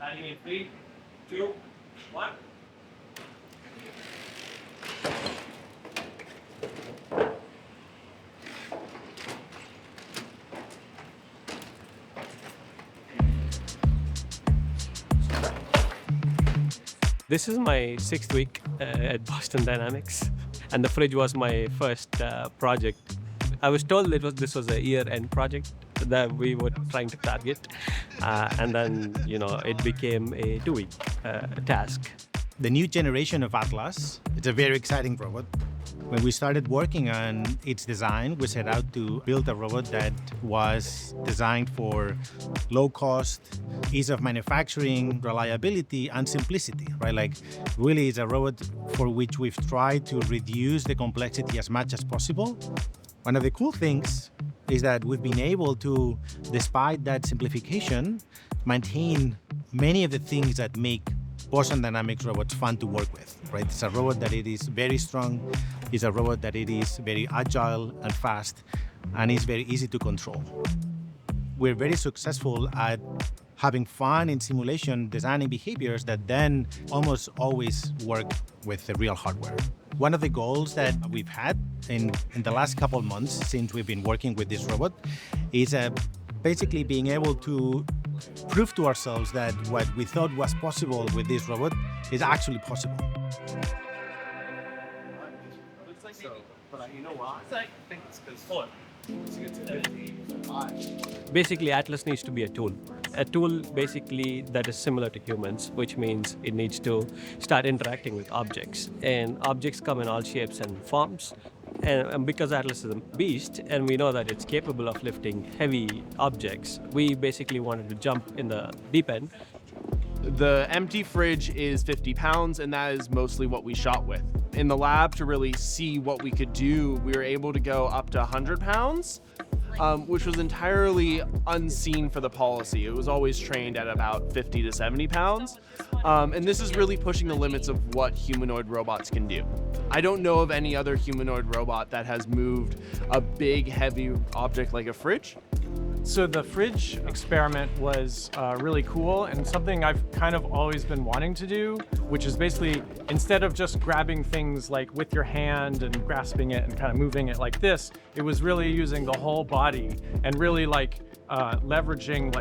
Adding in 3, 2, 1. This is my 6th week at Boston Dynamics, and the fridge was my first project. I was told this was a year-end project that we were trying to target, and then it became a 2-week task. The new generation of Atlas, it's a very exciting robot. When we started working on its design, we set out to build a robot that was designed for low cost, ease of manufacturing, reliability, and simplicity, right? Like, really, it's a robot for which we've tried to reduce the complexity as much as possible. One of the cool things is that we've been able to, despite that simplification, maintain many of the things that make Boston Dynamics robots fun to work with, right? It's a robot that it is very strong, it's a robot that it is very agile and fast, and it's very easy to control. We're very successful at having fun in simulation, designing behaviors that then almost always work with the real hardware. One of the goals that we've had in the last couple of months since we've been working with this robot is basically being able to prove to ourselves that what we thought was possible with this robot is actually possible. Basically, Atlas needs to be a tool. A tool basically that is similar to humans, which means it needs to start interacting with objects. And objects come in all shapes and forms. And because Atlas is a beast, and we know that it's capable of lifting heavy objects, we basically wanted to jump in the deep end. The empty fridge is 50 pounds, and that is mostly what we shot with. In the lab, to really see what we could do, we were able to go up to 100 pounds, which was entirely unseen for the policy. It was always trained at about 50 to 70 pounds. And this is really pushing the limits of what humanoid robots can do. I don't know of any other humanoid robot that has moved a big, heavy object like a fridge. So the fridge experiment was really cool, and something I've kind of always been wanting to do, which is basically, instead of just grabbing things like with your hand and grasping it and kind of moving it like this, it was really using the whole body and really leveraging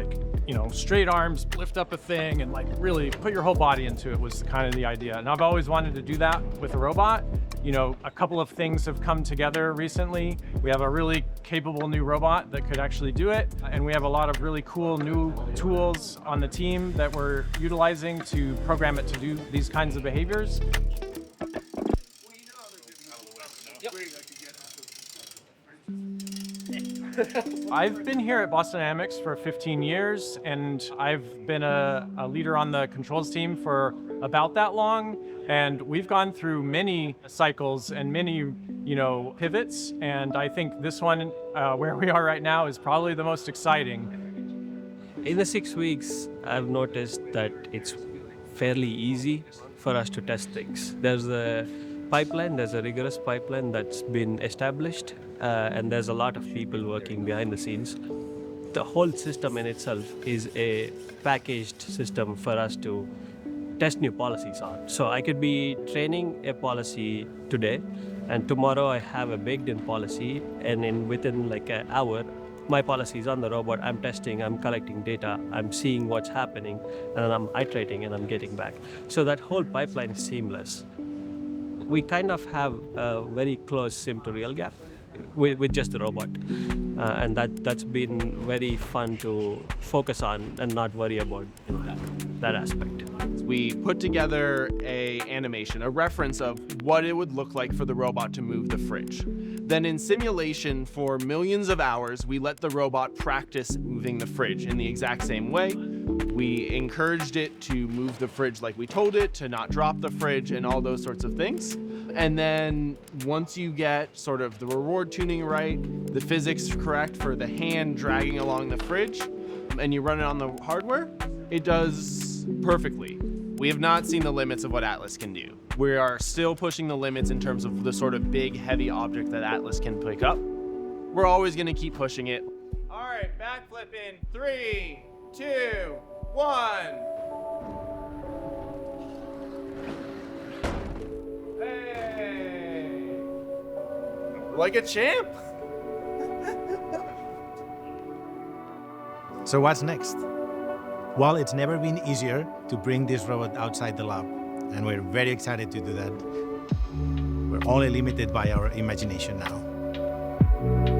straight arms, lift up a thing, and really put your whole body into it was kind of the idea. And I've always wanted to do that with a robot. A couple of things have come together recently. We have a really capable new robot that could actually do it. And we have a lot of really cool new tools on the team that we're utilizing to program it to do these kinds of behaviors. I've been here at Boston Dynamics for 15 years, and I've been a leader on the controls team for about that long. And we've gone through many cycles and many, pivots. And I think this one, where we are right now, is probably the most exciting. In the 6 weeks, I've noticed that it's fairly easy for us to test things. There's a rigorous pipeline that's been established, and there's a lot of people working behind the scenes. The whole system in itself is a packaged system for us to test new policies on. So I could be training a policy today, and tomorrow I have a baked-in policy, and within an hour, my policy is on the robot. I'm testing, I'm collecting data, I'm seeing what's happening, and I'm iterating and I'm getting back. So that whole pipeline is seamless. We kind of have a very close sim to real gap with just the robot. And that's been very fun to focus on and not worry about that aspect. We put together a reference of what it would look like for the robot to move the fridge. Then in simulation for millions of hours, we let the robot practice moving the fridge in the exact same way. We encouraged it to move the fridge like we told it, to not drop the fridge, and all those sorts of things. And then once you get sort of the reward tuning right, the physics correct for the hand dragging along the fridge, and you run it on the hardware, it does perfectly. We have not seen the limits of what Atlas can do. We are still pushing the limits in terms of the sort of big, heavy object that Atlas can pick up. We're always going to keep pushing it. All right, backflip in 3, 2, 1. Like a champ. So what's next? Well, it's never been easier to bring this robot outside the lab, and we're very excited to do that. We're only limited by our imagination now.